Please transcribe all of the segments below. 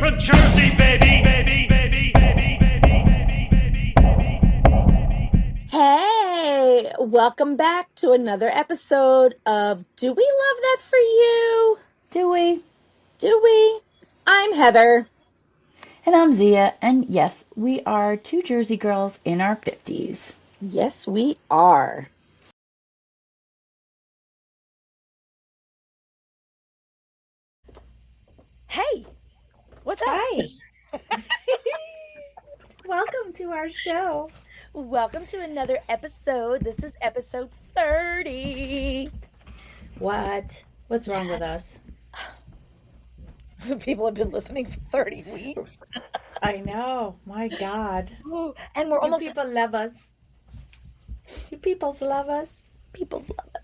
from Jersey, baby, baby, baby, baby, baby, baby, baby. Hey, welcome back to another episode of Do We Love That For You? Do we? Do we? I'm Heather. And I'm Zia, and yes, we are two Jersey girls in our 50s. Yes, we are. Hey, what's up? Hi. Welcome to our show. Welcome to another episode. This is episode 30. What? What's wrong with us? People have been listening for 30 weeks. I know. My God. Ooh, and we're You almost people love us. You peoples love us. people's love it.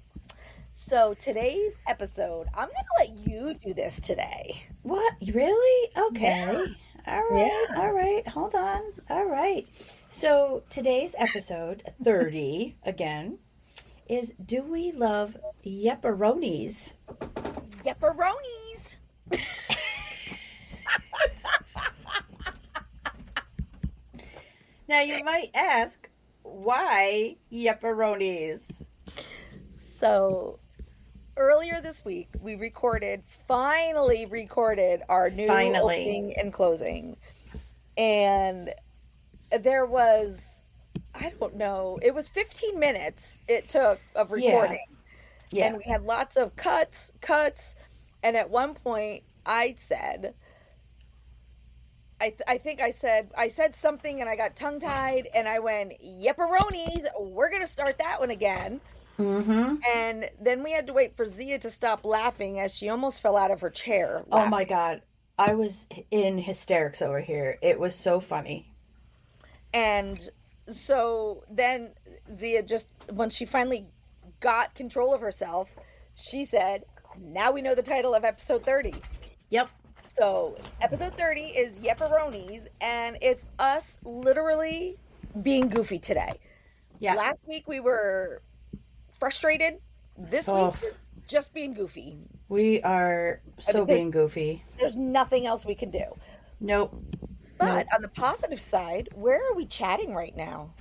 So today's episode, I'm going to let you do this today. What? Really? Okay. Yeah. All right. Yeah. All right. Hold on. All right. So today's episode, 30, again, is Do We Love Yepperonies? Yepperonies. Now you might ask, why Yepperonies? So earlier this week, we finally recorded our new opening and closing. And there was, I don't know, it was 15 minutes it took of recording. Yeah. And we had lots of cuts. And at one point I said, I think I said something and I got tongue tied and I went, Yepperonies, we're going to start that one again. Mm-hmm. And then we had to wait for Zia to stop laughing as she almost fell out of her chair. Oh my God. I was in hysterics over here. It was so funny. And so then Zia just, when she finally got control of herself, she said, now we know the title of episode 30. Yep. So episode 30 is Yepperonies, and it's us literally being goofy today. Yeah. Last week we were frustrated. This week we're just being goofy. We are being goofy. There's nothing else we can do. Nope. But on the positive side, where are we chatting right now?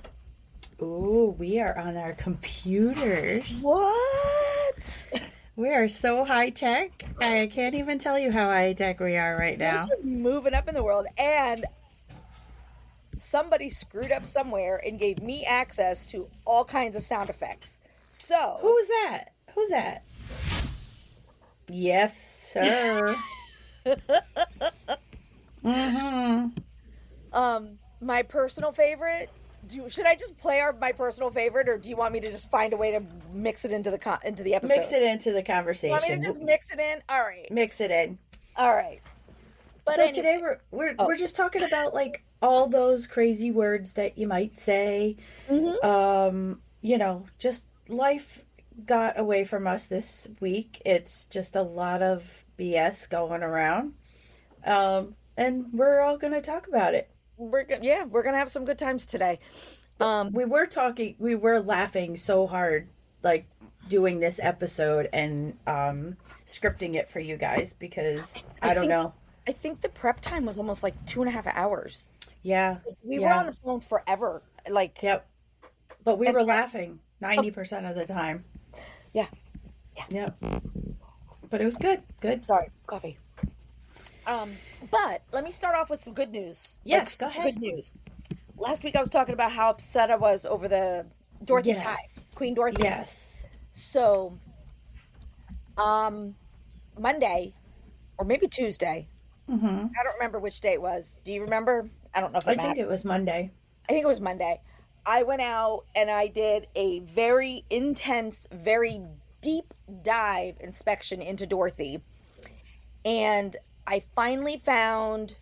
Ooh, we are on our computers. What? We are so high tech. I can't even tell you how high tech we are right now. We're just moving up in the world, and somebody screwed up somewhere and gave me access to all kinds of sound effects. So Who's that? Who's that? Yes, sir. Mm-hmm. My personal favorite. Should I just play my personal favorite, or do you want me to just find a way to mix it into the episode? Mix it into the conversation. You want me to just mix it in? All right. Mix it in. All right. But so anyway. today we're just talking about like all those crazy words that you might say. Mm-hmm. Just life got away from us this week. It's just a lot of BS going around. And we're all going to talk about it. We're gonna have some good times today. We were laughing so hard, like doing this episode and scripting it for you guys because I don't know. I think the prep time was almost like 2.5 hours. Yeah. We were on the phone forever. Yep. But we were laughing 90% of the time. Yeah. Yep. But it was good. Good. Sorry, coffee. But let me start off with some good news. Yes, go ahead. Good news. Last week I was talking about how upset I was over the Dorothy's hive, Queen Dorothy. Yes. So, Monday, or maybe Tuesday. Mm-hmm. I don't remember which day it was. Do you remember? I don't know if I think it was Monday. I think it was Monday. I went out and I did a very intense, very deep dive inspection into Dorothy. And I finally found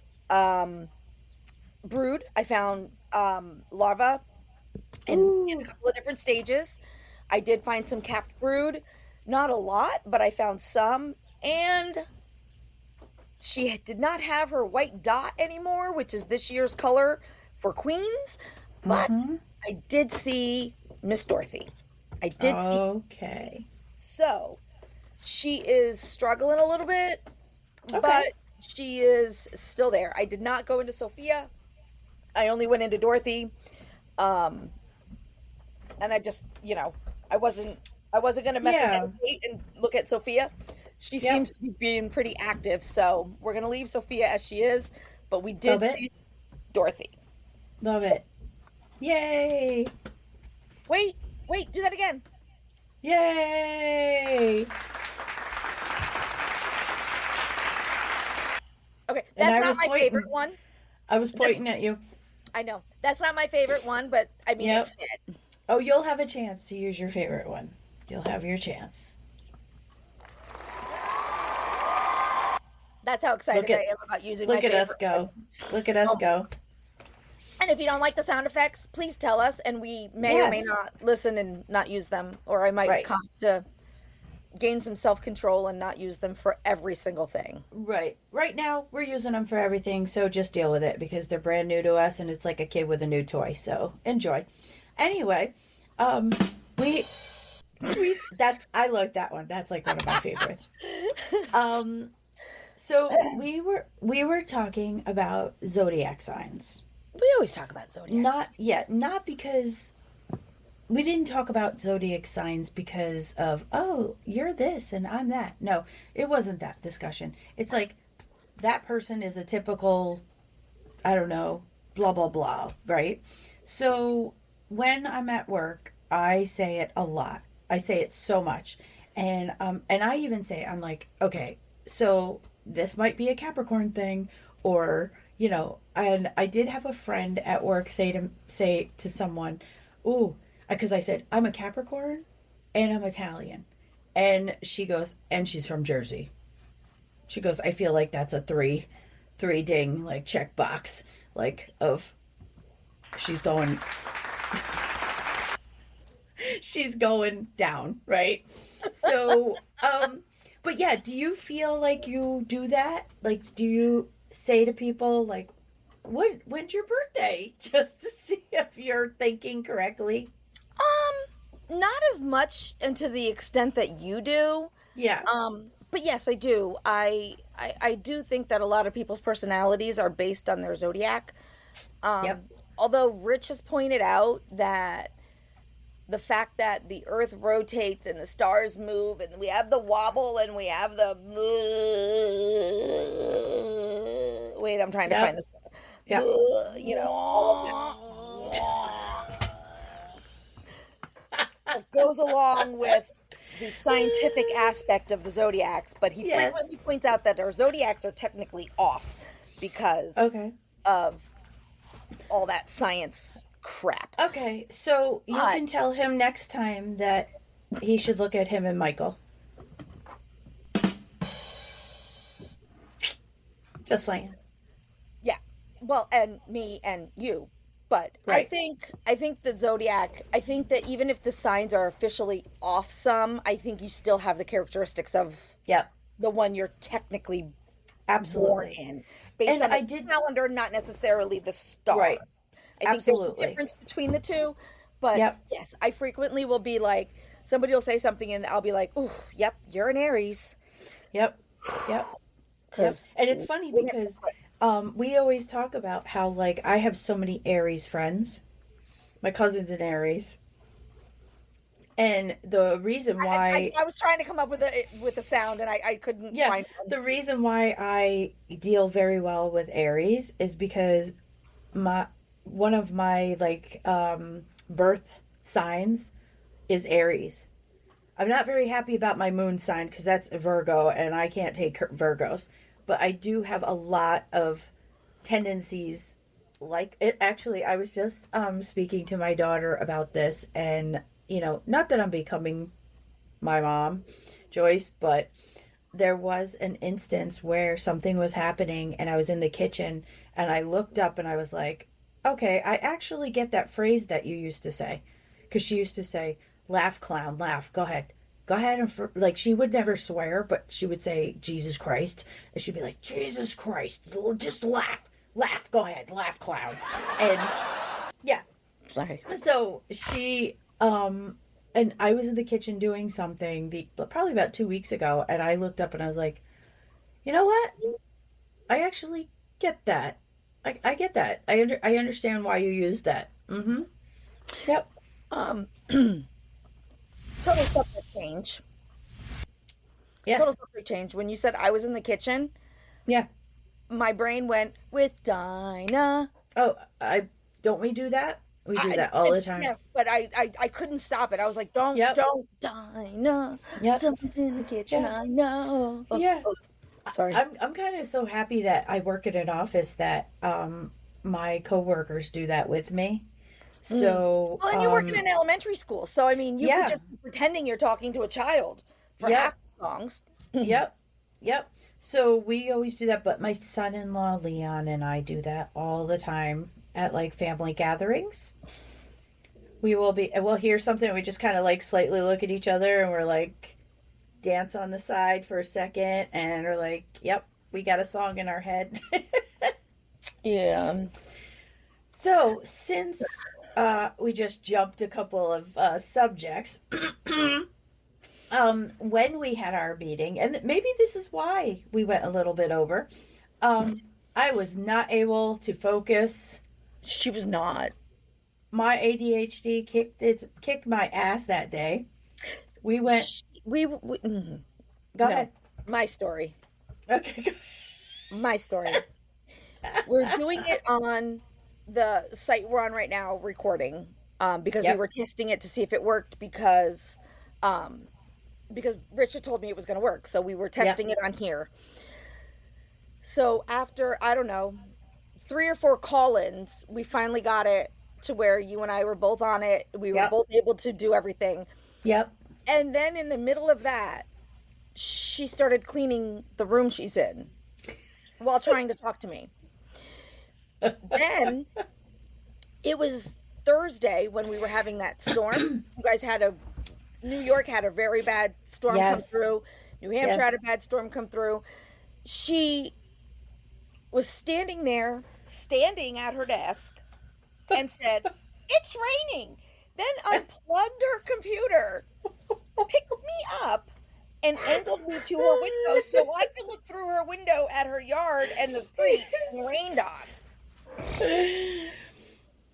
brood. I found larva in a couple of different stages. I did find some capped brood. Not a lot, but I found some. And she did not have her white dot anymore, which is this year's color for queens. But I did see Miss Dorothy. I did see. Okay. So she is struggling a little bit, Okay. but she is still there. I did not go into Sophia. I only went into Dorothy. Um, and I just, I wasn't gonna mess with Yeah. Kate and look at Sophia. She Yep. seems to be being pretty active, so we're gonna leave Sophia as she is. But we Love did it. see Dorothy. Love So it. Yay. wait, wait, do that again. Yay. Okay, And that's I not was my favorite pointing. one. I was That's, pointing at you. I know that's not my favorite one, but I mean it Yep. fit. Oh, you'll have a chance to use your favorite one. You'll have your chance. That's how excited Look at I am about using my look at favorite us go. one. Look at us go. And if you don't like the sound effects, please tell us, and we may or may Yes. not listen and not use them, or I might Right. come to gain some self control and not use them for every single thing. Right. Right now, we're using them for everything, so just deal with it because they're brand new to us and it's like a kid with a new toy. So enjoy. Anyway, um, we that I like that one. That's like one of my favorites. Um, so we were talking about zodiac signs. We always talk about zodiacs. Not because we didn't talk about zodiac signs because of, oh, you're this and I'm that. No, it wasn't that discussion. It's like that person is a typical, I don't know, blah, blah, blah, right? So when I'm at work, I say it a lot. I say it so much. And I even say, I'm like, okay, so this might be a Capricorn thing, or, and I did have a friend at work say to someone, ooh, because I said, I'm a Capricorn and I'm Italian. And she goes, and she's from Jersey. She goes, I feel like that's a three ding, like check box, like of she's going, she's going down, right? So, but yeah, do you feel like you do that? Like, do you say to people, like, when's your birthday? Just to see if you're thinking correctly? Not as much and to the extent that you do. Yeah. But yes, I do. I do think that a lot of people's personalities are based on their zodiac. Yep. Although Rich has pointed out that the fact that the earth rotates and the stars move and we have the wobble and we have the wait, I'm trying to Yep. find this, Yep. all of it goes along with the scientific aspect of the zodiacs, but he Yes. frequently points out that our zodiacs are technically off because Okay. of all that science crap. Okay. So you can But- tell him next time that he should look at him and Michael. Just saying. Yeah. Well, and me and you. But Right. I think the zodiac, I think that even if the signs are officially off some, I think you still have the characteristics of Yep. the one you're technically born Absolutely. in. Based And on the I did- calendar, not necessarily the stars. Right. I think there's Absolutely. a difference between the two. But Yep. yes, I frequently will be like, somebody will say something and I'll be like, ooh, yep, you're an Aries. Yep. Yep. Yep. 'Cause And it's funny because we always talk about how, like, I have so many Aries friends. My cousin's an Aries. And the reason why I was trying to come up with a sound and I couldn't yeah, find one. the reason why I deal very well with Aries is because one of my birth signs is Aries. I'm not very happy about my moon sign because that's a Virgo and I can't take Virgos, but I do have a lot of tendencies like it. Actually, I was just speaking to my daughter about this, and not that I'm becoming my mom, Joyce, but there was an instance where something was happening and I was in the kitchen and I looked up and I was like, okay, I actually get that phrase that you used to say. Because she used to say, laugh, clown, laugh, go ahead. Go ahead. And like, she would never swear, but she would say, Jesus Christ. And she'd be like, Jesus Christ, just laugh, laugh, go ahead, laugh, clown. And yeah. Sorry. So she, and I was in the kitchen doing something probably about 2 weeks ago, and I looked up and I was like, you know what? I actually get that. I get that. I understand why you use that. Mm-hmm. Yep. Um, total subject change. Yes. Total subject change. When you said I was in the kitchen, Yeah. my brain went with Dinah. Oh, don't we do that? We do that all the time. Yes, but I couldn't stop it. I was like, Yep. don't, Dinah. Yep. Someone's in the kitchen. Yeah. I know. Yeah. Sorry. I'm kind of so happy that I work at an office that my coworkers do that with me. So Well, and you work in an elementary school, so I mean, you yeah. could just be pretending you're talking to a child for Yep. half the songs. Yep. Yep. So we always do that, but my son-in-law Leon and I do that all the time at like family gatherings. We'll hear something and we just kind of like slightly look at each other and we're like dance on the side for a second and we're like, yep, we got a song in our head. Yeah. So since we just jumped a couple of subjects, when we had our meeting, and maybe this is why we went a little bit over, I was not able to focus. She was not. My ADHD kicked my ass that day. We went. Go ahead. My story. Okay. My story. We're doing it on the site we're on right now, recording, because we were testing it to see if it worked because Richard told me it was going to work, so we were testing it on here. So after, I don't know, 3 or 4 call-ins, we finally got it to where you and I were both on it. We were both able to do everything. Yep. And then in the middle of that, she started cleaning the room she's in while trying to talk to me. Then it was Thursday when we were having that storm. You guys New York had a very bad storm come through. New Hampshire had a bad storm come through. She was standing at her desk, and said, "It's raining." Then unplugged her computer, picked me up, and angled me to her window so I could look through her window at her yard and the street being rained on.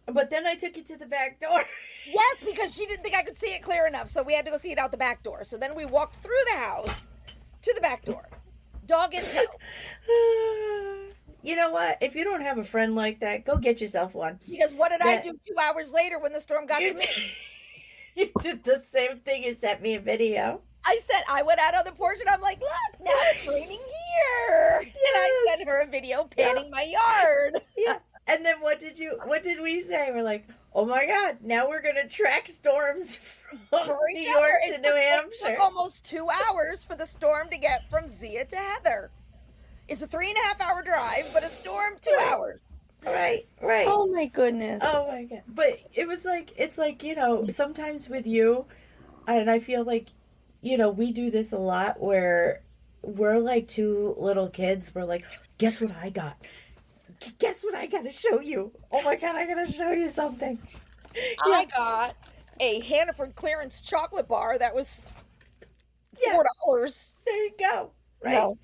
But then I took it to the back door. Yes, because she didn't think I could see it clear enough, so we had to go see it out the back door. So then we walked through the house to the back door, dog in tow. You know what? If you don't have a friend like that, go get yourself one. Because what did I do 2 hours later when the storm got to me? You did the same thing. You sent me a video. I went out on the porch and I'm like, look, now it's raining here. Yes. And I sent her a video panning my yard. Yeah. And then what did we say? We're like, oh my God, now we're going to track storms from New York to New Hampshire. It took almost 2 hours for the storm to get from Zia to Heather. It's a 3.5 hour drive, but a storm, 2 hours. Right. Oh my goodness. Oh my God. But it's like, sometimes with you, and I feel like, we do this a lot where we're like 2 little kids. We're like, guess what I got? Guess what I got to show you? Oh my God, I got to show you something. I got a Hannaford clearance chocolate bar that was $4. There you go. Right. No.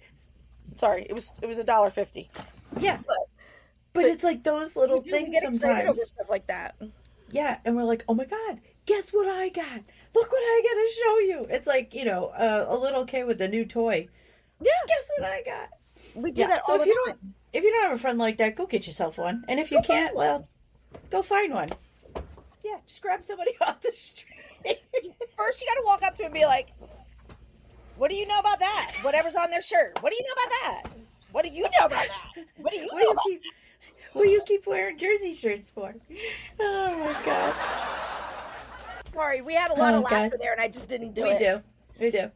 Sorry, it was $1.50. Yeah. But it's like those little things sometimes. Over stuff like that. Yeah, and we're like, oh my God, guess what I got? Look what I got to show you. It's like, a little kid with a new toy. Yeah. Guess what I got? We do that all the time. If you don't have a friend like that, go get yourself one. And if you can't, well, go find one. Yeah, just grab somebody off the street. First, you got to walk up to it and be like, what do you know about that? Whatever's on their shirt. What do you know about that? What do you know about that? What do you know about that? What do you keep wearing jersey shirts for? Oh, my God. Sorry, we had a lot of laughter there, and I just didn't do it. We do.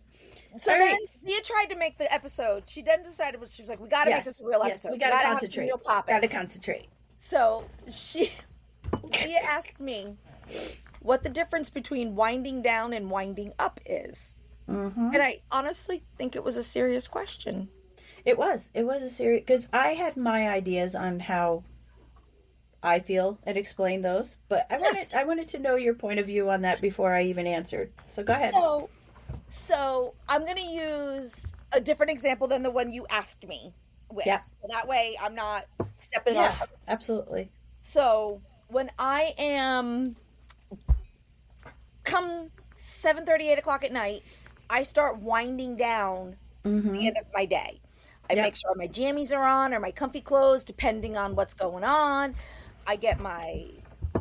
So then Zia tried to make the episode. She then decided, she was like, we got to make this a real episode. We got to concentrate. Real topics. Got to concentrate. So Zia asked me what the difference between winding down and winding up is. Mm-hmm. And I honestly think it was a serious question. It was a serious, because I had my ideas on how I feel and explain those, but I wanted to know your point of view on that before I even answered. So go ahead. So I'm going to use a different example than the one you asked me. with. Yeah. So that way I'm not stepping on Yeah, toes. absolutely. So when I am come 7:30, 8 o'clock at night, I start winding down the Mm-hmm. end of my day. I make Yep. sure my jammies are on or my comfy clothes, depending on what's going on. I get my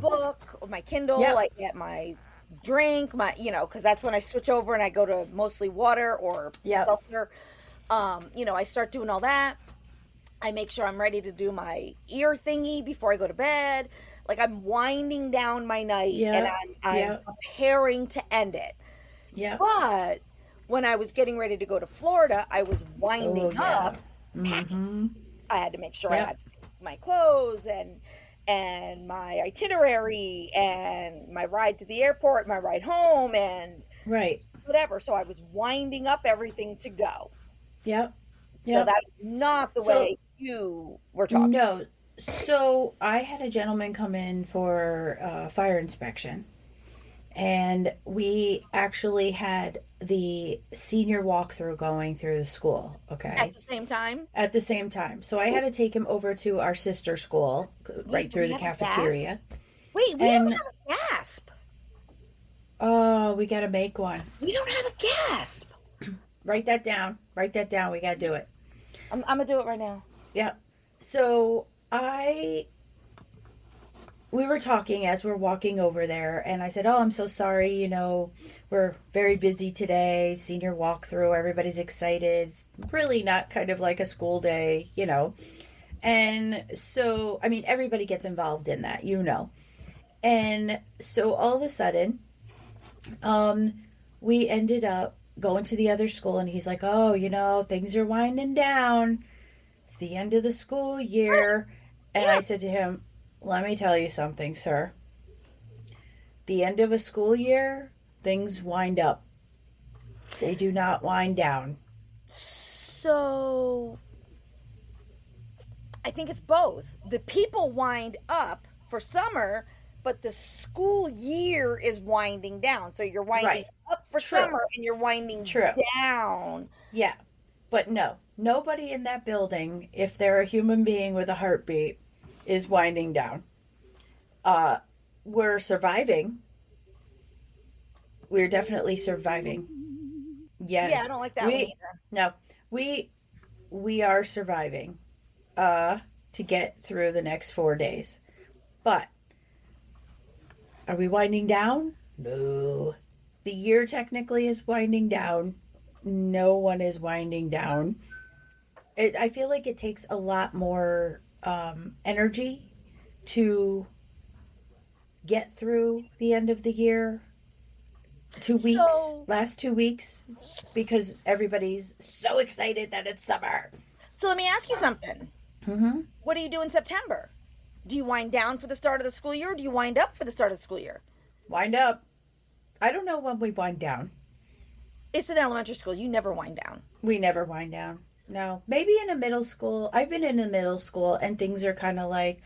book or my Kindle. Yep. I get my drink, because that's when I switch over and I go to mostly water or Yep. seltzer. I start doing all that. I make sure I'm ready to do my ear thingy before I go to bed. Like I'm winding down my night and Yep. I'm Yep. preparing to end it. Yep. But when I was getting ready to go to Florida, I was Oh, winding yeah. up packing. Mm-hmm. I had to make sure I Yep. had my clothes and my itinerary and my ride to the airport, my ride home and Right. whatever. So I was winding up everything to go. Yep. So Yep. that is not the So, way you were talking. no. So I had a gentleman come in for fire inspection, and we actually had the senior walkthrough going through the school. At Okay. the same time, At the same time. So I had to take him over to our sister school wait, right do through we the have a gasp? cafeteria. Wait, we don't And have a gasp. oh, we got to make one. We don't have a gasp. Write that down. Write that down. We got to do it. I'm gonna do it right now. Yeah. So we were talking as we're walking over there, and I said, "Oh, I'm so sorry. We're very busy today. Senior walkthrough. Everybody's excited. It's really not kind of like a school day. And so, I mean, everybody gets involved in that. And so all of a sudden, we ended up going to the other school, and he's like, "Oh, things are winding down. It's the end of the school year." And I Yeah. said to him, "Let me tell you something, sir. The end of a school year, things wind up. They do not wind down." So I think it's both. The people wind up for summer, but the school year is winding down. So you're winding Right. up for True. summer and you're winding True. down. Yeah. But no, nobody in that building, if they're a human being with a heartbeat, is winding down. We're surviving. We're definitely surviving. Yes. Yeah, I don't like that one we either. no we are surviving to get through the next 4 days. But are we winding down? No. The year technically is winding down. No one is winding down. I feel like it takes a lot more energy to get through the end of the year. 2 weeks, So last 2 weeks, because everybody's so excited that it's summer. so let me ask you something. Mm-hmm. What do you do in September? Do you wind down for the start of the school year or do you wind up for the start of the school year? Wind up. I don't know when we wind down. It's an elementary school. You never wind down. We never wind down. No. Maybe in a middle school. I've been in a middle school and things are kind of like,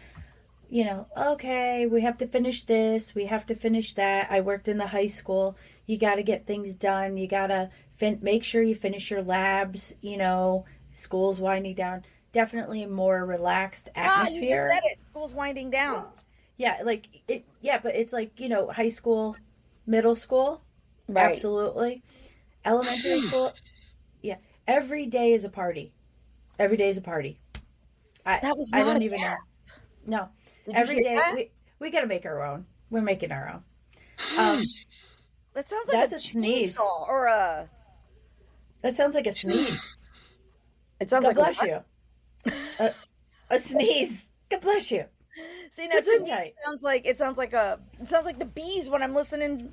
okay, we have to finish this, we have to finish that. I worked in the high school. You got to get things done. You got to make sure you finish your labs. School's winding down. Definitely a more relaxed Ah, you just atmosphere. said it. School's winding down. Yeah, like it. Yeah, but it's like high school, middle school, Right. absolutely, elementary school. Yeah, every day is a party. Every day is a party. That was I not don't a even know. gasp. No, Did you every hear day that? we got to make our own. We're making our own. Um, That sounds like that's a a sneeze. chainsaw or a. That sounds like a sneeze. It sounds God like bless you. A sneeze. God bless you. See, now to me, Gesundheit. it sounds like the bees when I'm listening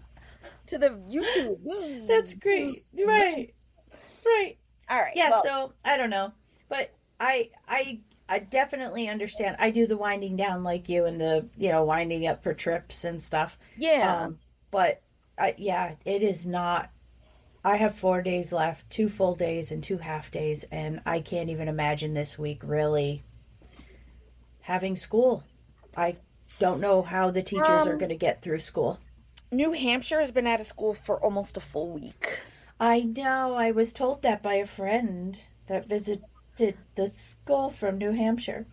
to the YouTube. That's great. Right. Right. All right. Yeah, well, so I don't know, but I definitely understand. I do the winding down like you, and the winding up for trips and stuff. yeah. But yeah, it is not. I have 4 days left, 2 full days and 2 half days, and I can't even imagine this week really having school. I don't know how the teachers are going to get through school. New Hampshire has been out of school for almost a full week. I know. I was told that by a friend that to the school from New Hampshire.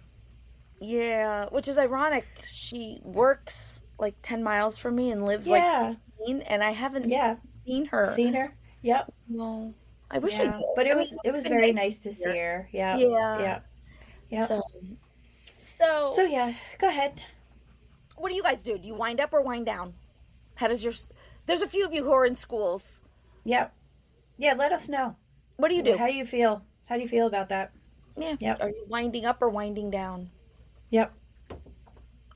Yeah, which is ironic. She works like 10 miles from me and lives like Yeah, 15, and I haven't yeah. seen her. Seen her? Yep. No, I wish I did. Yeah. But it I mean, was it it would was have been very nice nice to see see her. her. Yep. Yeah. Yep. Yep. So, So so yeah, go ahead. what do you guys do? Do you wind up or wind down? How does your? There's a few of you who are in schools. Yep. Yeah, let us know. What do you do? How do you feel? How do you feel about that? Yeah. Yep. Are you winding up or winding down? Yep.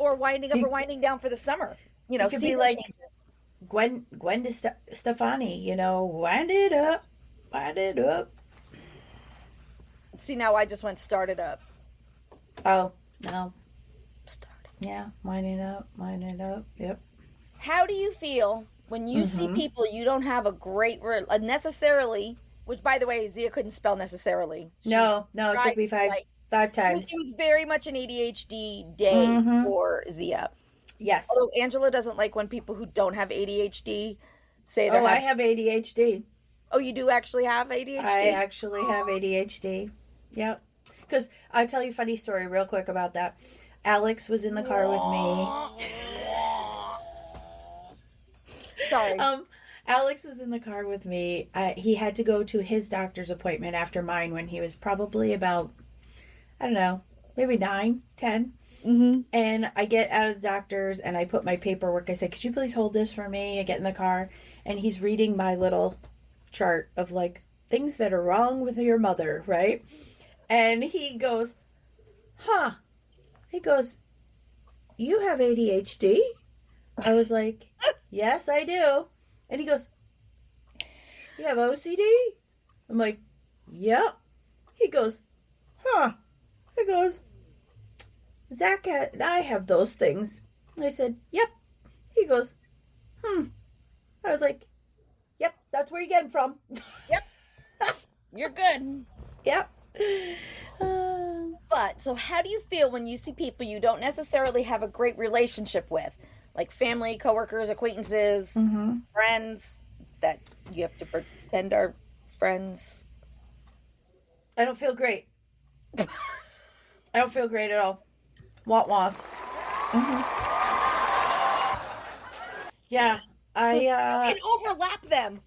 Or winding up You, or winding down for the summer? you could be Season like changes. Gwen Stefani, wind it up, wind it up. See, now I just went started up. Oh, no. Started. Yeah, wind it up, wind it up. Yep. How do you feel when you see people you don't have a great necessarily? Which, by the way, Zia couldn't spell necessarily. No, it tried took me to, five like, times. it was very much an ADHD day for Zia. Yes. Although Angela doesn't like when people who don't have ADHD say they I have ADHD. Oh, you do actually have ADHD? I actually have ADHD. Yep. Because I'll tell you a funny story real quick about that. Alex was in the car with me. Sorry. Alex was in the car with me. He had to go to his doctor's appointment after mine when he was probably about, I don't know, maybe 9, 10. Mm-hmm. And I get out of the doctor's and I put my paperwork. I said, could you please hold this for me? I get in the car and he's reading my little chart of like things that are wrong with your mother, right? And he goes, huh. He goes, you have ADHD? I was like, yes, I do. And he goes, you have OCD? I'm like, yep. He goes, huh. He goes, Zach and I have those things. I said, yep. He goes, I was like, yep, that's where you get them from. Yep. You're good. Yep. But, so how do you feel when you see people you don't necessarily have a great relationship with? Like family, coworkers, acquaintances, friends that you have to pretend are friends? I don't feel great. I don't feel great at all. Wah-wahs. Yeah, You can overlap them.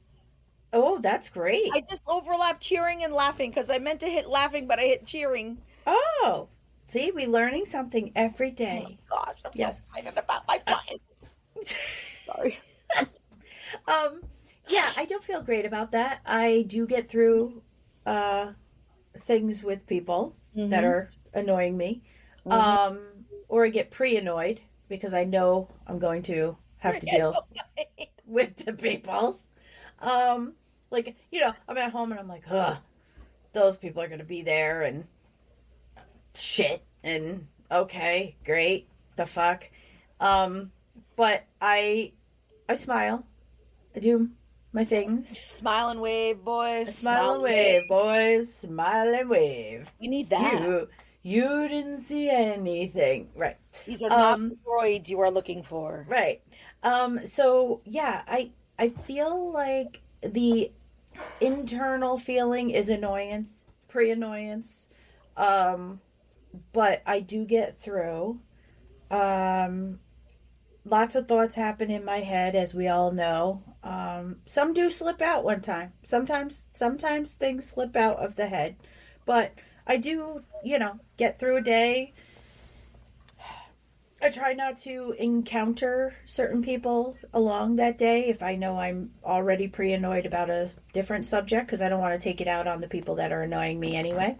Oh, that's great. I just overlapped cheering and laughing because I meant to hit laughing, but I hit cheering. Oh, see, we're learning something every day. Oh, gosh, I'm Yes. so excited about my buttons. Sorry. Yeah, I don't feel great about that. I do get through things with people that are annoying me. Or I get pre-annoyed because I know I'm going to have to deal with the peoples. Like, I'm at home and I'm like, ugh, those people are going to be there and shit. And okay, great. The fuck. But I smile. I do my things. Smile and wave, boys. Smile and wave, boys. Smile and wave. We need that. You didn't see anything. Right. These are not the droids you are looking for. Right. So yeah, I feel like the internal feeling is annoyance, pre-annoyance. But I do get through. Lots of thoughts happen in my head, as we all know. Some do slip out one time. Sometimes things slip out of the head. But I do, get through a day. I try not to encounter certain people along that day if I know I'm already pre-annoyed about a different subject, because I don't want to take it out on the people that are annoying me anyway.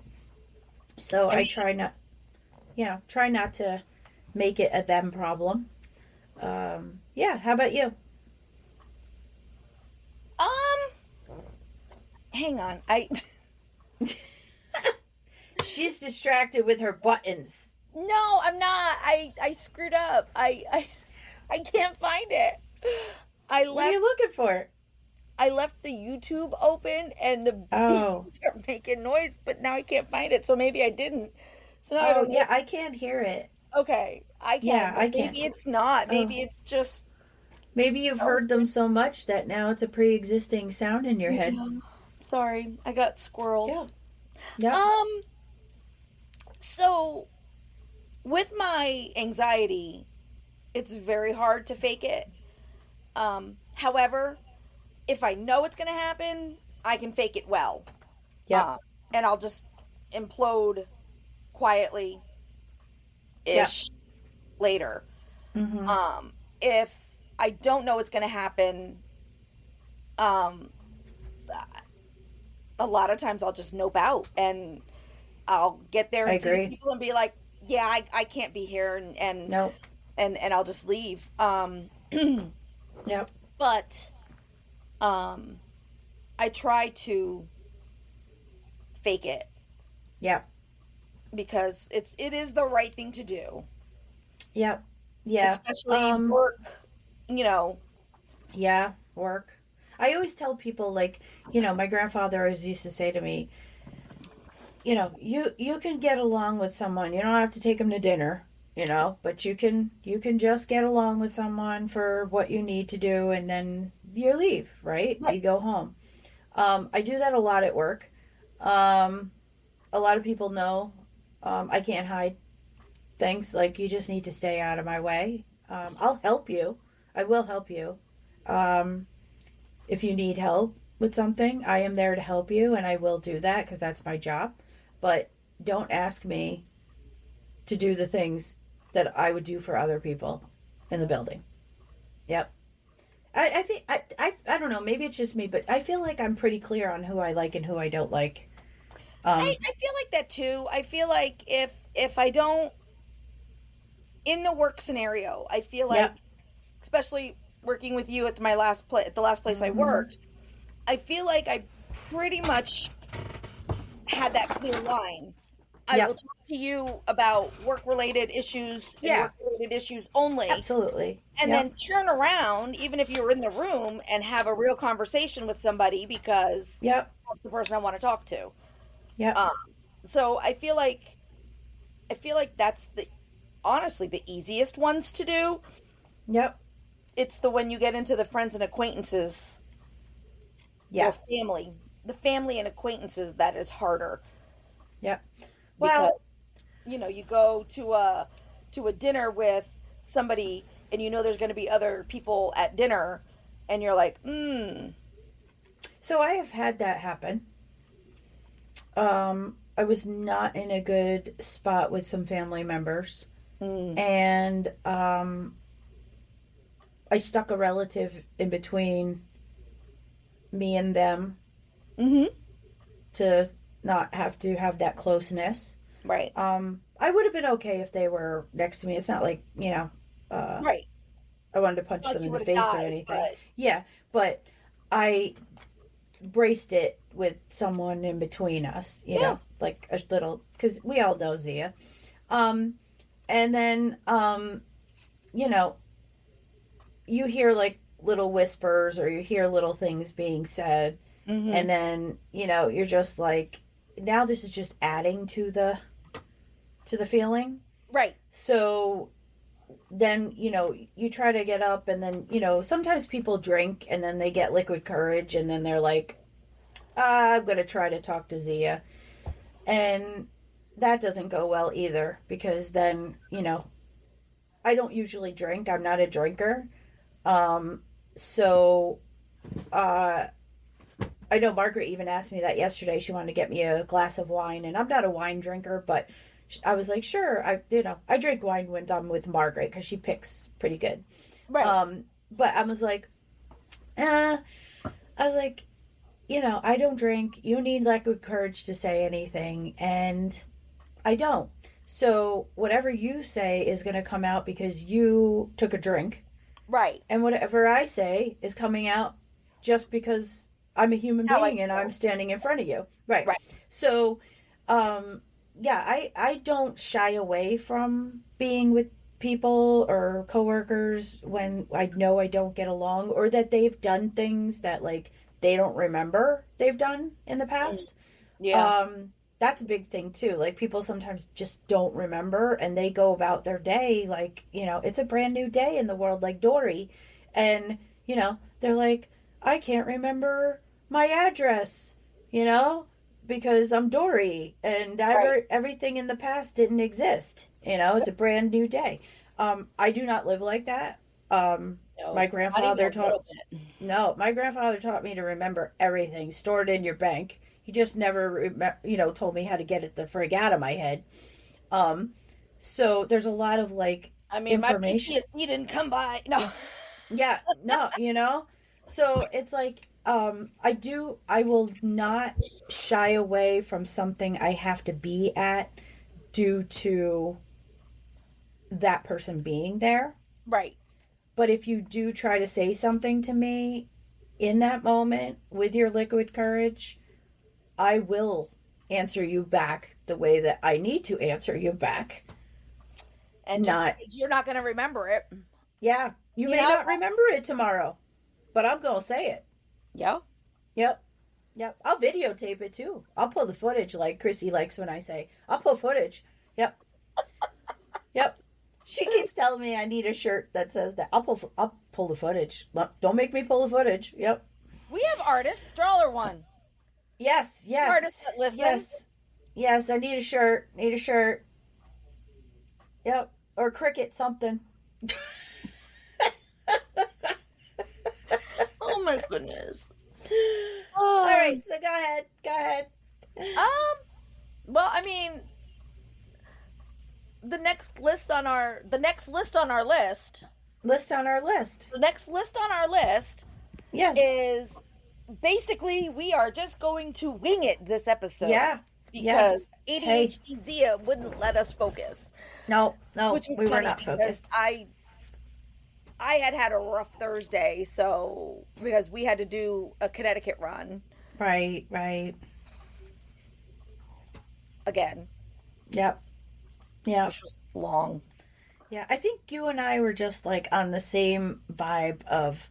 So I try not to make it a them problem. Yeah, how about you? Hang on. She's distracted with her buttons. No, I'm not. I screwed up. I can't find it. What are you looking for? I left the YouTube open and the bees are making noise, but now I can't find it. So maybe I didn't. So now I don't know. Yeah, I can't hear it. Okay, I can. Yeah, I can't. Maybe it's not. Maybe it's just. Maybe you've heard them so much that now it's a pre-existing sound in your head. Sorry, I got squirreled. Yeah. So, with my anxiety, it's very hard to fake it. However, if I know it's going to happen, I can fake it well. Yep. Um, and I'll just implode quietly Yep. ish later. Mm-hmm. If I don't know it's going to happen, um, a lot of times I'll just nope out and I'll get there I and see the agree. people and be like, yeah, I can't be here Nope. and I'll just leave. Yep. But I try to fake it Yep. because it is the right thing to do, Yep. Yeah. especially work. You know, Yeah. Work. I always tell people, like, my grandfather always used to say to me, you can get along with someone. You don't have to take them to dinner, but you can just get along with someone for what you need to do, and then you leave, right? right, You go home. I do that a lot at work. A lot of people know I can't hide things. Like, you just need to stay out of my way. I'll help you. I will help you. If you need help with something, I am there to help you, and I will do that because that's my job. But don't ask me to do the things that I would do for other people in the building. Yep. I think I don't know, maybe it's just me, but I feel like I'm pretty clear on who I like and who I don't like. I feel like that too. I feel like if I don't in the work scenario, I feel like, Yep. especially working with you at at the last place I worked, I feel like I pretty much had that clear line. I will Yep. talk to you about work related issues and Yeah. work related issues only, Absolutely. and Yep. then turn around, even if you're in the room, and have a real conversation with somebody because Yep. that's the person I want to talk to. Yep. Um, so I feel like that's honestly the easiest ones to do. Yep. It's the when you get into the friends and acquaintances or Yeah. family, the family and acquaintances, that is harder Yep. because Well, you go to a dinner with somebody and there's going to be other people at dinner and you're like, so I have had that happen. I was not in a good spot with some family members, and I stuck a relative in between me and them mm-hmm, to not have to have that closeness. right, I would have been okay if they were next to me. It's not like, right, I wanted to punch like them you in the would have face or died, anything. but Yeah, but I braced it with someone in between us, yeah, like a little, because we all know Zia. And then, you know, you hear like little whispers or you hear little things being said. mm-hmm, And then, you're just like, now this is just adding to the feeling. right, So then, you try to get up and then, sometimes people drink and then they get liquid courage and then they're like, I'm going to try to talk to Zia. And that doesn't go well either because then, I don't usually drink. I'm not a drinker. So, I know Margaret even asked me that yesterday. She wanted to get me a glass of wine, and I'm not a wine drinker, but I was like, sure. I drink wine when I'm with Margaret because she picks pretty good. right, But I was like, I was like, I don't drink. You need liquid courage to say anything, and I don't. So whatever you say is going to come out because you took a drink, right. and whatever I say is coming out just because I'm a human How I being and feel. I'm standing in front of you. Right. Right. So, yeah, I don't shy away from being with people or coworkers when I know I don't get along or that they've done things that like they don't remember they've done in the past. Yeah. That's a big thing too. Like people sometimes just don't remember and they go about their day like, it's a brand new day in the world like Dory. And, they're like, I can't remember my address, because I'm Dory and Right. everything in the past didn't exist. It's a brand new day. I do not live like that. No, My not even a grandfather taught little bit. No, my grandfather taught me to remember everything stored in your bank. He just never, told me how to get it the frig out of my head. Um, so there's a lot of like I mean, my information. PTSD didn't come by. No. Yeah, no, So it's like, I will not shy away from something I have to be at due to that person being there. Right. But if you do try to say something to me in that moment with your liquid courage, I will answer you back the way that I need to answer you back. And just Not, because you're not going to remember it, yeah, you you may know? not remember it tomorrow, but I'm going to say it. Yeah. Yep. Yep. I'll videotape it too. I'll pull the footage like Chrissy likes when I say, I'll pull footage. Yep. Yep. She keeps telling me I need a shirt that says that. I'll pull the footage. Don't make me pull the footage. Yep. We have artists. Drawer one. Yes, yes. Artists that listen. Yes. Yes, I need a shirt. Need a shirt. Yep. Or cricket something. Oh my goodness. All right, so go ahead. Go ahead. Well, I mean, the next list on our list, List on our list. the next list on our list Yes. is basically we are just going to wing it this episode. Yeah. Because Yes. ADHD Zia wouldn't let us focus. No, Which was we were funny not because focused. I had a rough Thursday, so because we had to do a Connecticut run Right, right. again, Yep. Yep. which was long. Yeah, I think you and I were just like on the same vibe of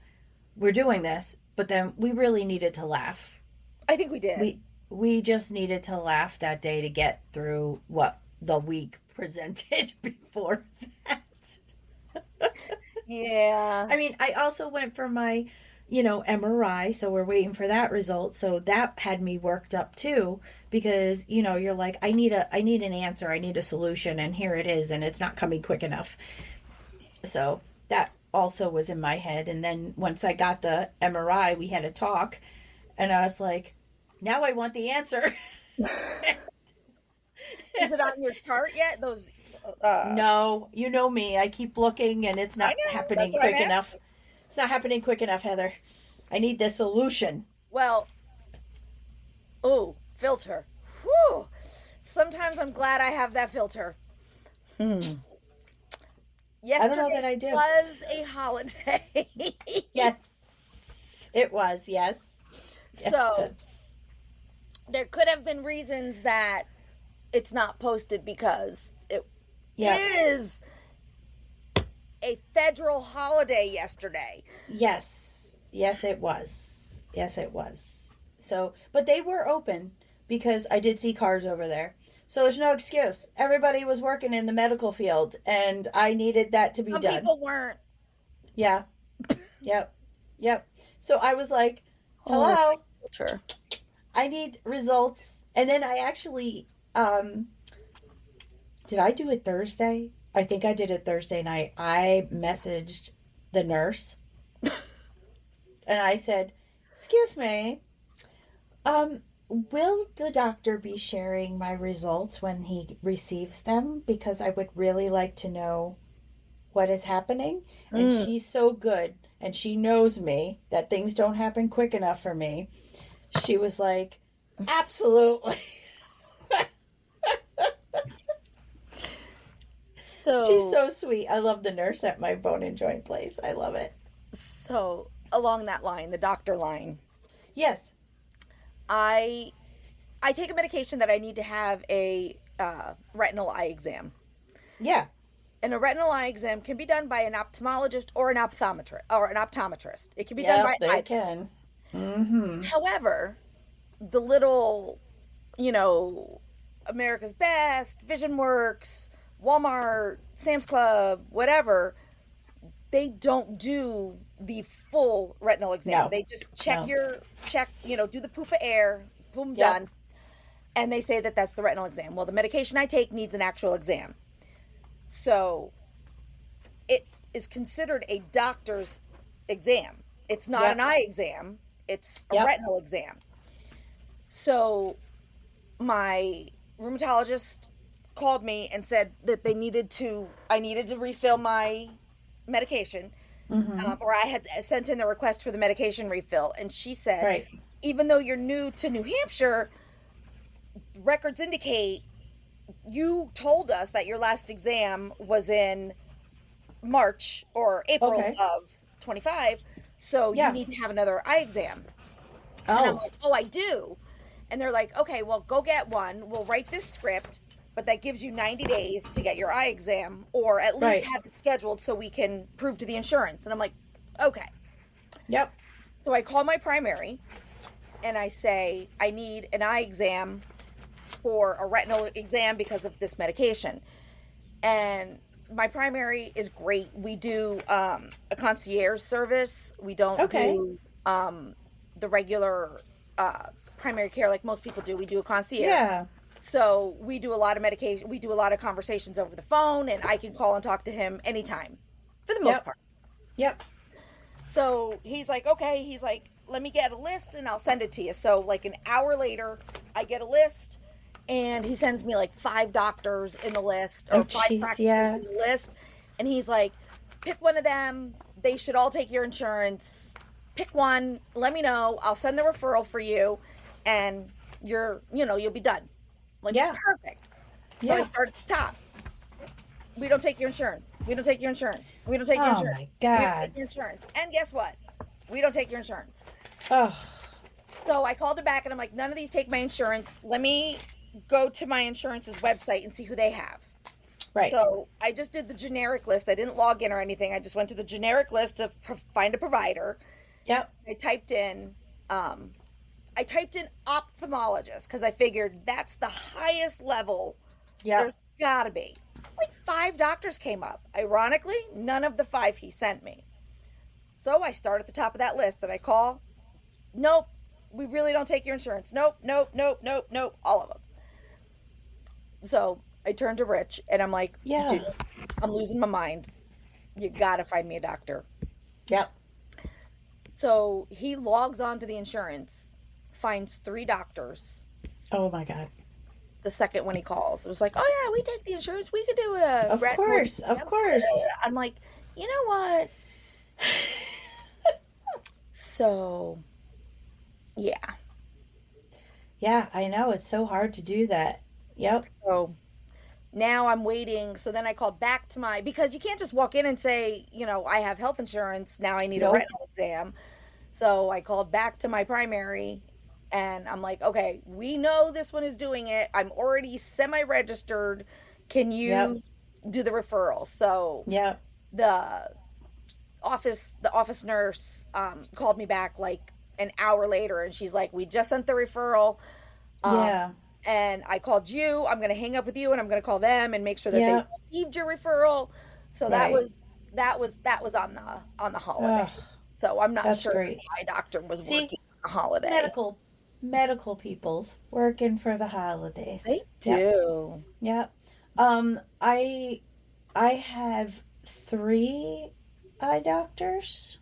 we're doing this, but then we really needed to laugh. I think we did. We just needed to laugh that day to get through what the week presented before that. Yeah. I mean, I also went for my, MRI, so we're waiting for that result. So that had me worked up too because, you're like I need an answer, I need a solution, and here it is, and it's not coming quick enough. So that also was in my head, and then once I got the MRI, we had a talk, and I was like, now I want the answer. Is it on your chart yet? Those No, you know me. I keep looking and it's not I know, happening that's what quick I'm enough. It's not happening quick enough, Heather. I need the solution. Well, filter. Whew. Sometimes I'm glad I have that filter. Yesterday I don't know that I do. was a holiday. Yes, it was. Yes. So Yes. there could have been reasons that it's not posted because it Yeah. is a federal holiday yesterday. Yes. Yes, it was. Yes, it was. So, but they were open because I did see cars over there. So there's no excuse. Everybody was working in the medical field and I needed that to be Some done. people weren't. Yeah. Yep. Yep. So I was like, hello, Filter. I need results. And then I actually, did I do it Thursday? I think I did it Thursday night. I messaged the nurse and I said, excuse me, will the doctor be sharing my results when he receives them? Because I would really like to know what is happening. And she's so good and she knows me that things don't happen quick enough for me. She was like, absolutely. So She's so sweet. I love the nurse at my bone and joint place. I love it. so along that line, the doctor line, Yes. I take a medication that I need to have a retinal eye exam. Yeah. And a retinal eye exam can be done by an ophthalmologist or an optometrist. It can be done by they either. can. Mm-hmm. However, the little, America's Best, Vision Works, Walmart, Sam's Club, whatever, they don't do the full retinal exam. No. They just check No. do the poof of air, boom, Yep. done. and they say that that's the retinal exam. Well, the medication I take needs an actual exam. So it is considered a doctor's exam. It's not an eye exam, it's a retinal exam. So my rheumatologist called me and said that I needed to refill my medication, or I had sent in the request for the medication refill. And she said, even though you're new to New Hampshire, records indicate you told us that your last exam was in March or April of 25, so you need to have another eye exam. And I'm like, oh, I do. And they're like, okay, well, go get one. We'll write this script, but that gives you 90 days to get your eye exam, or at least have it scheduled so we can prove to the insurance. And I'm like, okay. Yep. So I call my primary and I say, I need an eye exam for a retinal exam because of this medication. And my primary is great. We do a concierge service. We don't do the regular primary care like most people do. We do a concierge. Yeah. So we do a lot of medication. We do a lot of conversations over the phone, and I can call and talk to him anytime for the most part. Yep. So he's like, okay. He's like, let me get a list and I'll send it to you. So like an hour later, I get a list, and he sends me like 5 doctors in the list, or 5 practices in the list. And he's like, pick one of them. They should all take your insurance. Pick one. Let me know. I'll send the referral for you, and you'll be done. Like, perfect. So I start at the top. We don't take your insurance. We don't take your insurance. We don't take your insurance. Oh my God. We don't take your insurance. And guess what? We don't take your insurance. Oh. So I called him back and I'm like, none of these take my insurance. Let me go to my insurance's website and see who they have. Right. So I just did the generic list. I didn't log in or anything. I just went to the generic list to find a provider. Yep. I typed in ophthalmologist because I figured that's the highest level. Yep. There's gotta be. Like 5 doctors came up. Ironically, none of the 5 he sent me. So I start at the top of that list and I call. Nope, we really don't take your insurance. Nope, all of them. So I turn to Rich and I'm like, dude, I'm losing my mind. You gotta find me a doctor. Yep. So he logs on to the insurance, finds 3 doctors. Oh my God. The second when he calls, it was like, oh yeah, we take the insurance. We could do a Of course. I'm like, you know what? So, yeah. Yeah, I know. It's so hard to do that. Yep. So now I'm waiting. So then I called back to because you can't just walk in and say, I have health insurance. Now I need a retinal exam. So I called back to my primary and I'm like, okay, we know this one is doing it. I'm already semi-registered. Can you do the referral? So the office nurse called me back like an hour later and she's like, we just sent the referral. And I called you. I'm going to hang up with you and I'm going to call them and make sure that they received your referral. So that was on the holiday. Ugh, so I'm not sure if my doctor was working on the holiday. Medical people's working for the holidays. They do. Yep. I have 3 eye doctors.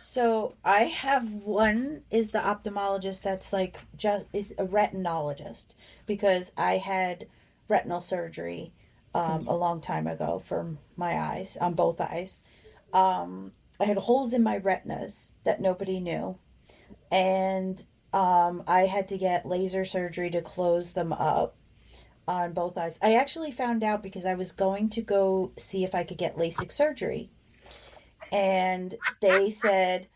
So I have one is the ophthalmologist that's like is a retinologist because I had retinal surgery a long time ago for my eyes, on both eyes. I had holes in my retinas that nobody knew, and I had to get laser surgery to close them up on both eyes. I actually found out because I was going to go see if I could get LASIK surgery. And they said,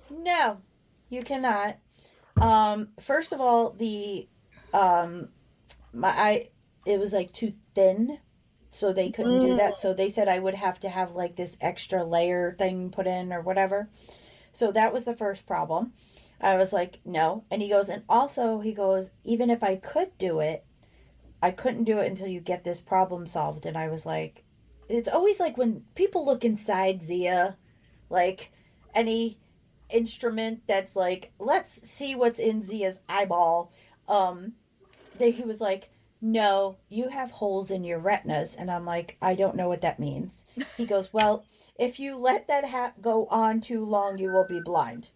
no, you cannot. First of all, it was like too thin, so they couldn't do that. So they said I would have to have like this extra layer thing put in or whatever. So that was the first problem. I was like, no. And he goes, even if I could do it, I couldn't do it until you get this problem solved. And I was like, it's always like when people look inside Zia, like any instrument that's like, let's see what's in Zia's eyeball. he was like, no, you have holes in your retinas. And I'm like, I don't know what that means. He goes, well, if you let that go on too long, you will be blind.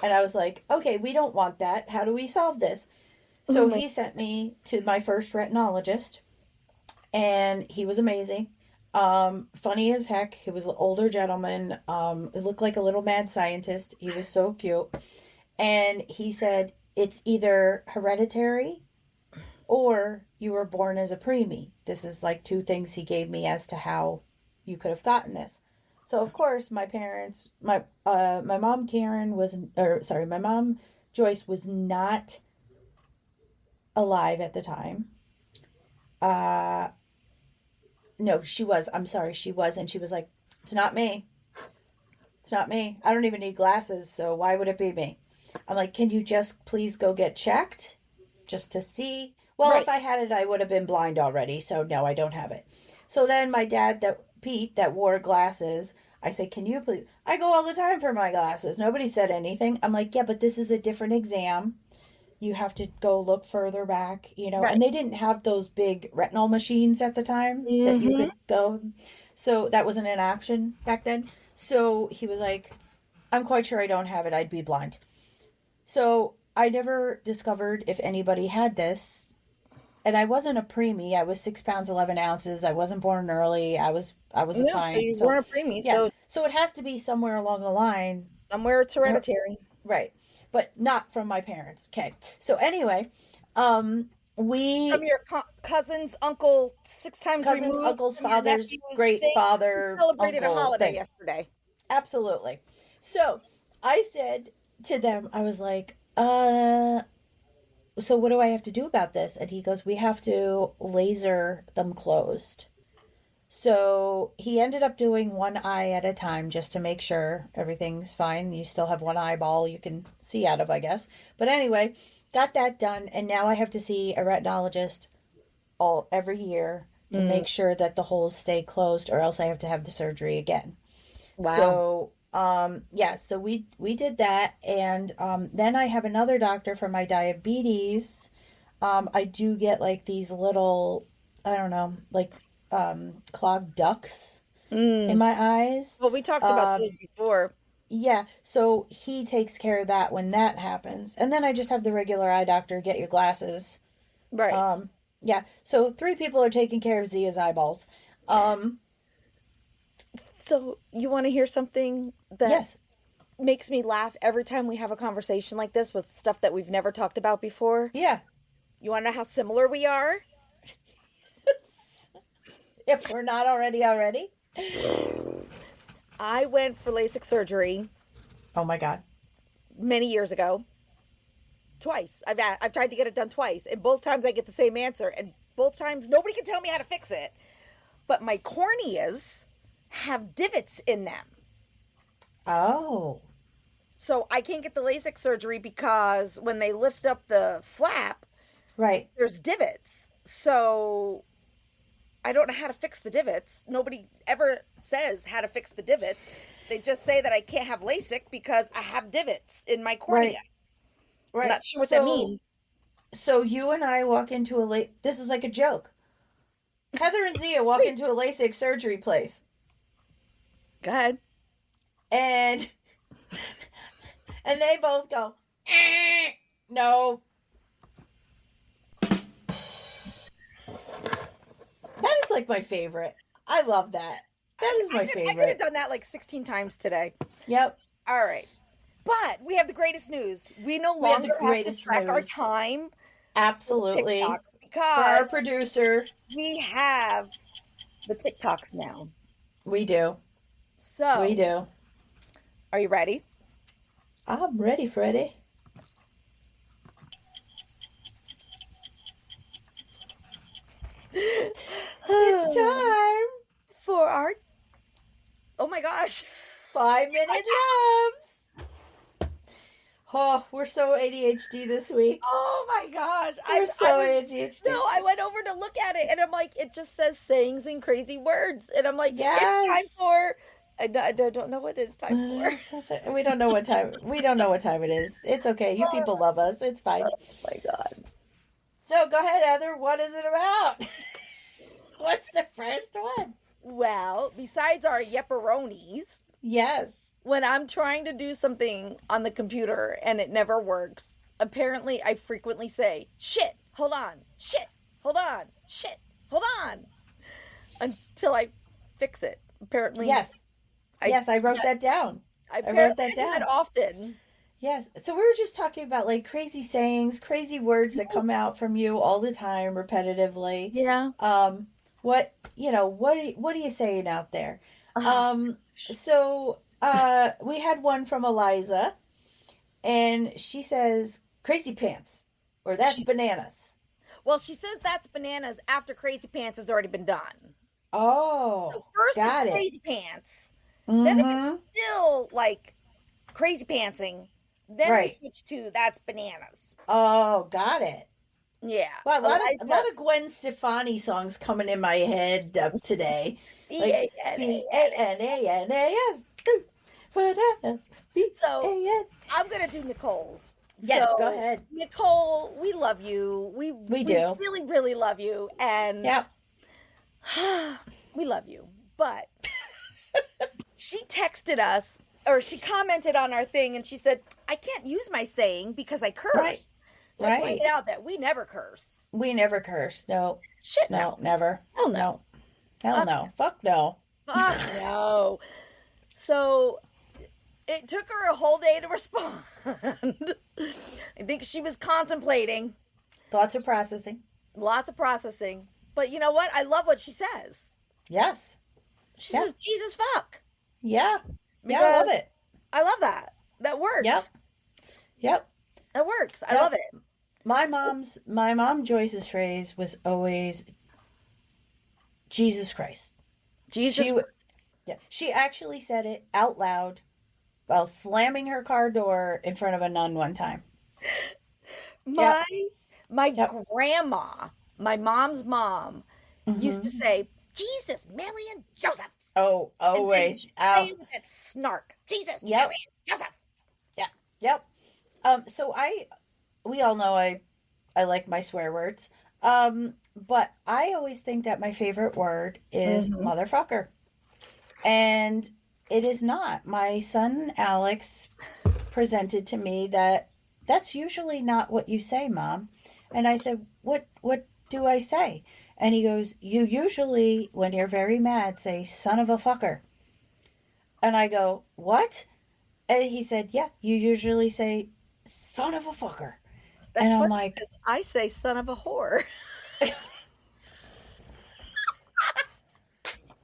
And I was like, okay, we don't want that. How do we solve this? Oh So my. he sent me to my first retinologist, and he was amazing. Funny as heck. He was an older gentleman. He looked like a little mad scientist. He was so cute. And he said, it's either hereditary or you were born as a preemie. This is like two things he gave me as to how you could have gotten this. So of course, my parents, my mom Karen was, or sorry, my mom Joyce was not alive at the time. Uh, no, she was. I'm sorry, she was, and she was like, "It's not me. It's not me. I don't even need glasses, so why would it be me?" I'm like, "Can you just please go get checked, just to see?" Well, if Right. I had it, I would have been blind already. So no, I don't have it. So then my dad, that Pete, that wore glasses, I said, "Can you please?" I go all the time for my glasses. Nobody said anything. I'm like, "Yeah, but this is a different exam. You have to go look further back, you know." Right. And they didn't have those big retinal machines at the time that you Mm-hmm. could go. So that wasn't an option back then. So he was like, "I'm quite sure I don't have it. I'd be blind." So I never discovered if anybody had this. And I wasn't a preemie. I was 6 pounds 11 ounces. I wasn't born early. I was a No, so fine. you So weren't a preemie, yeah. so it's So it has to be somewhere along the line. somewhere it's hereditary. Right. But not from my parents. Okay. So anyway, From we your cousin's uncle, 6 times cousins, removed uncles, from your fathers, nephew's great thing. We father, celebrated a uncle holiday thing. yesterday. Absolutely. So I said to them, I was like, so what do I have to do about this? And he goes, we have to laser them closed. So he ended up doing one eye at a time just to make sure everything's fine. You still have one eyeball you can see out of, I guess. But anyway, got that done, and now I have to see a retinologist all every year to Mm, make sure that the holes stay closed, or else I have to have the surgery again. wow. So yeah, so we did that, and then I have another doctor for my diabetes. I do get like these little, I don't know, like clogged ducts in Mm. my eyes. Well, we talked about Um, those before. yeah, so he takes care of that when that happens, and then I just have the regular eye doctor get your glasses. Right. Yeah, so three people are taking care of Zia's eyeballs. Um, So you want to hear something that yes, makes me laugh every time we have a conversation like this with stuff that we've never talked about before? yeah. You want to know how similar we are? If we're not already. I went for LASIK surgery Oh my God. many years ago. Twice. I've tried to get it done twice, and both times I get the same answer, and both times nobody can tell me how to fix it. But my corneas have divots in them. Oh, So I can't get the LASIK surgery because when they lift up the flap, right, there's divots. So I don't know how to fix the divots. Nobody ever says how to fix the divots. They just say that I can't have LASIK because I have divots in my cornea. right, I'm right. not sure what that means. So you and I walk into this is like a joke. Heather and Zia walk into a LASIK surgery place, Go ahead. and and they both go, no. That is like my favorite. I love that. That is my I could have favorite. done that like 16 times today. Yep. All right. But we have the greatest news. We no We have the longer have to greatest track our news. time Absolutely. TikToks For our because producer, we have the TikToks now. we do. So, We do. are you ready? I'm ready, Freddie. It's time. For our Oh my gosh. 5-minute loves. Oh, we're so ADHD this week. Oh my gosh. We're so ADHD. No, I went over to look at it and I'm like, it just says sayings and crazy words. And I'm like, it's time Yes. for I don't know what it's time for. We don't know what time. We don't know what time it is. It's okay. You people love us. It's fine. Oh my god. So go ahead, Heather. What is it about? What's the first one? Well, besides our Yepperonies, Yes. when I'm trying to do something on the computer and it never works, apparently I frequently say, shit, hold on, shit, hold on, shit, hold on, until I fix it. Apparently, Yes. Yes, I wrote that down. I wrote that I do that down. often. Yes. So we were just talking about like crazy sayings, crazy words that come out from you all the time repetitively. Yeah. What are you saying out there? We had one from Eliza, and she says crazy pants or that's bananas. Well, she says that's bananas after Crazy Pants has already been done. So Oh, first it's got it. Crazy Pants. Then if it's Mm-hmm. still like Crazy Pantsing, then we Right. switch to that's bananas. Oh, got it. Yeah. Well, a Eliza, lot of Gwen Stefani songs coming in my head today. Like Bananas, bananas, So B-A-N. I'm gonna do Nicole's. Yes, So, go ahead. Nicole, we love you. We do. really, really love you. And Yep. we love you. But she texted us or she commented on our thing and she said, I can't use my saying because I curse. Right. So I Right. pointed out that we never curse. We never curse. No. Shit, No, never. Hell no. Hell no. Fuck no. Fuck no. So it took her a whole day to respond. I think she was contemplating. Thoughts of processing. Lots of processing. But you know what? I love what she says. Yes. She Yeah. says, Jesus fuck. Yeah. Yeah, I Because love it. I love that. That works. Yep. Yep. That works. I Yep. love it. My mom Joyce's phrase was always Jesus Christ. Jesus. She actually said it out loud while slamming her car door in front of a nun one time. My Yep. grandma, my mom's mom, used to say, Jesus, Mary, and Joseph. Oh, always. And then she'd say with that snark. Jesus, Yep. Mary, and Joseph. Yeah. Yep. We all know I like my swear words. But I always think that my favorite word is motherfucker. And it is not. My son Alex presented to me that that's usually not what you say, Mom. And I said, what do I say? And he goes, you usually, when you're very mad, say son of a fucker. And I go, what? And he said, yeah, you usually say son of a fucker. That's and I'm funny like, because I say son of a whore.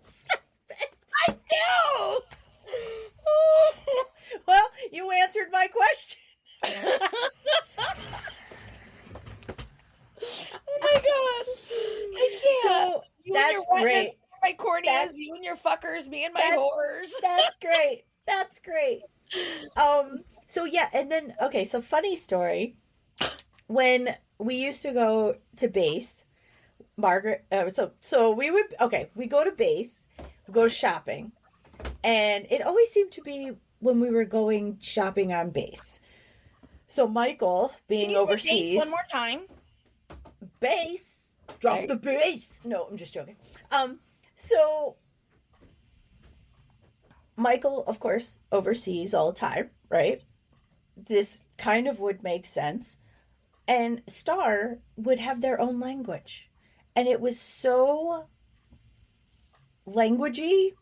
stop it. I do. Well, you answered my question. Oh my god. I can't. So You and your that's wetness, great. my cornies, That's- you and your fuckers, me and my that's- whores. That's great. That's great. So yeah, and then okay, so funny story. When we used to go to base, Margaret we go to base, we go shopping, and it always seemed to be when we were going shopping on base. So Michael, being Can you say overseas, base one more time? Base, drop Right. the bass. No, I'm just joking. So Michael, of course, overseas all the time, right? This kind of would make sense. And Star would have their own language. And it was so languagey,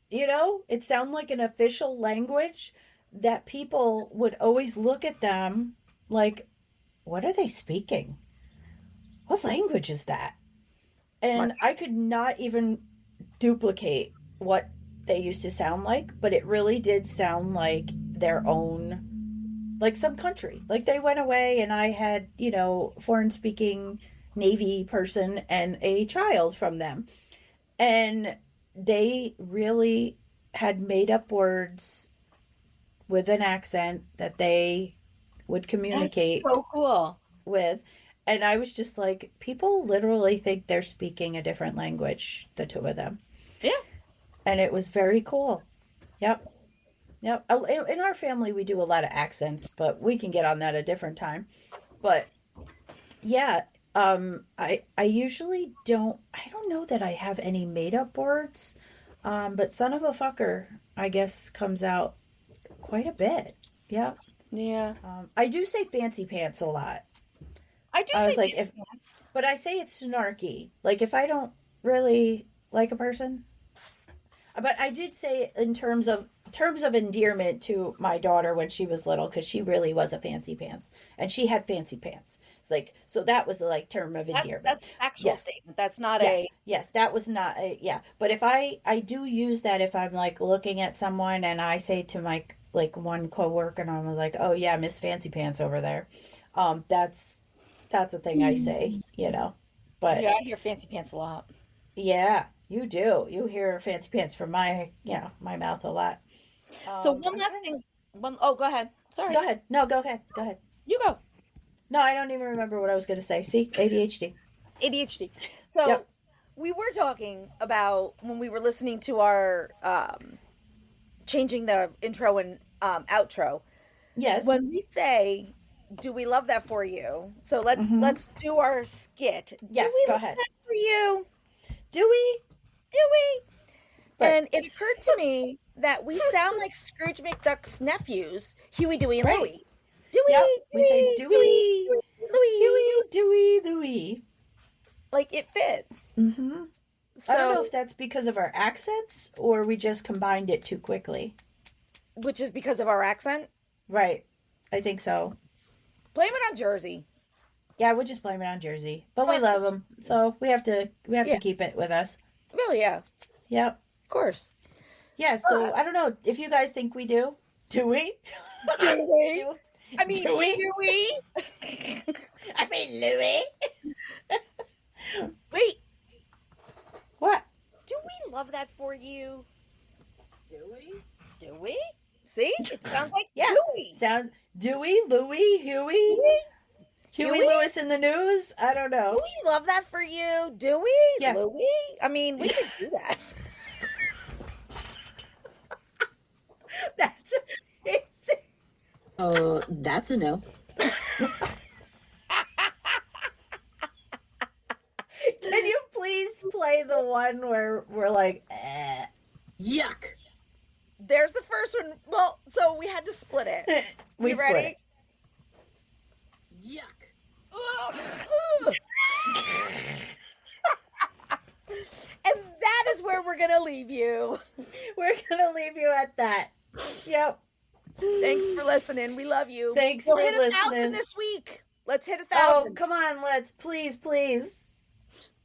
it sounded like an official language that people would always look at them like, what are they speaking? What language is that? And I could not even duplicate what they used to sound like, but it really did sound like their own, like some country. Like they went away and I had, foreign speaking Navy person and a child from them. And they really had made up words with an accent that they would communicate So cool. with. And I was just like, people literally think they're speaking a different language, the two of them. Yeah. And it was very cool. Yep. Yep. In our family, we do a lot of accents, but we can get on that a different time. But yeah, I usually don't. I don't know that I have any made up words. But son of a fucker, I guess, comes out quite a bit. Yeah. Yeah. I do say fancy pants a lot. I do I say was like, fancy if, pants. but I say it's snarky. Like if I don't really like a person, but I did say it in terms of endearment to my daughter when she was little because she really was a fancy pants and she had fancy pants. It's like so that was like term of endearment. That's an actual Yes, statement. That's not yes, a yes. That was not a yeah. But if I do use that if I'm like looking at someone and I say to my like one coworker and I was like, oh yeah, Miss Fancy Pants over there. That's a thing I say. But yeah. I hear fancy pants a lot. yeah, you do. You hear fancy pants from my mouth a lot. So one I'm last trying to. thing. Oh, go ahead. Sorry, Go ahead. No, go ahead. Go ahead. you go. No, I don't even remember what I was going to say. See, ADHD. ADHD. So Yep. we were talking about when we were listening to our changing the intro and outro. Yes. When we say, "Do we love that for you?" So let's do our skit. Yes, Do we go love ahead. that for you? Do we? Do we? Right. And it occurred to me that we sound like Scrooge McDuck's nephews, Huey, Dewey, and Right. Louie. Dewey, Yep. Dewey, We say Dewey, Louie. Huey, Dewey, Louie. Like it fits. Mm-hmm. So, I don't know if that's because of our accents or we just combined it too quickly. which is because of our accent. Right. I think so. Blame it on Jersey. Yeah, we'll just blame it on Jersey, but we love them, so we have to Yeah. keep it with us. Well, yeah, Yep. of course. Yeah. So I don't know if you guys think we do. Do we? Do we? Do, I mean, do we? Huey. I mean, Louis. Wait, What? do we love that for you? Do we? Do we? See, it sounds like Yeah. Huey. Sounds Dewey, Louie, Huey, Huey Huey? Lewis in the news. I don't know. Do we love that for you? Do we? Yeah. Louie? I mean, we could do that. That's amazing. That's a no. Can you please play the one where we're like, Yuck. There's the first one. Well, so we had to split it. we You split ready? it. Yuck. And that is where we're gonna leave you. We're gonna leave you at that. Yep. Thanks for listening. We love you. Thanks We'll for hit 1,000 listening. this week. Let's hit Oh, 1,000. come on, let's please. Bye.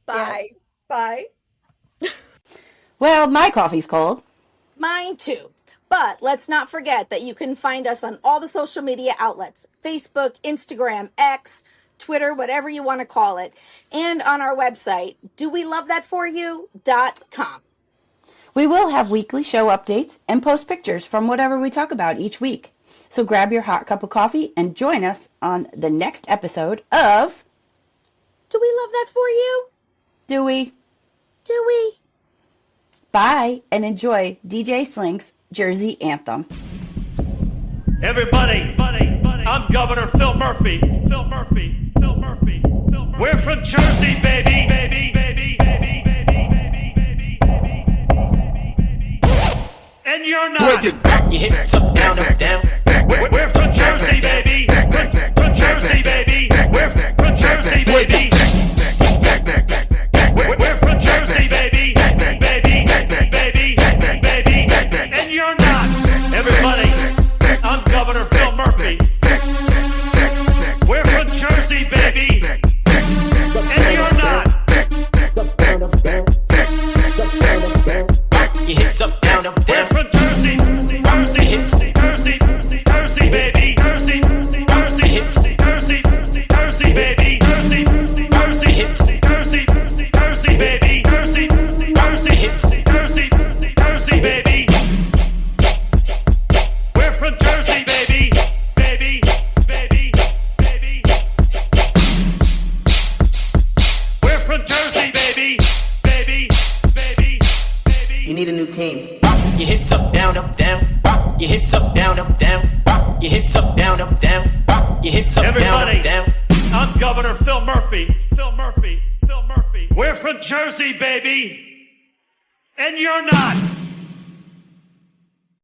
Yes. Bye. Well, my coffee's cold. Mine too. But let's not forget that you can find us on all the social media outlets: Facebook, Instagram, X, Twitter, whatever you want to call it, and on our website, dowelovethatforyou.com. We will have weekly show updates and post pictures from whatever we talk about each week. So grab your hot cup of coffee and join us on the next episode of Do we love that for you? Do We? Do we? Bye, and enjoy DJ Slink's Jersey Anthem. Everybody, I'm Governor Phil Murphy. Phil Murphy. We're from Jersey, baby. And you're not. Break it back, your hips up, down, up, down. We're from Jersey, baby. From Jersey, baby. We're from Jersey, baby. We're from Jersey, baby. And you're not. Everybody, I'm Governor Phil Murphy. We're from Jersey, baby. And you're not. Your hips up, down, up, We're down. from Jersey, baby. Jersey, baby. Jersey, baby. Jersey, baby. We're from Jersey, baby. We're from Jersey, baby. You need a new team. Rock your hips up, down, up, down. Rock your hips up, down, up, down. Rock your hips up, down, up, down. Rock your hips up, down, Everybody. up, down. I'm Governor Phil Murphy. Phil Murphy. Phil Murphy. We're from Jersey, baby. And you're not.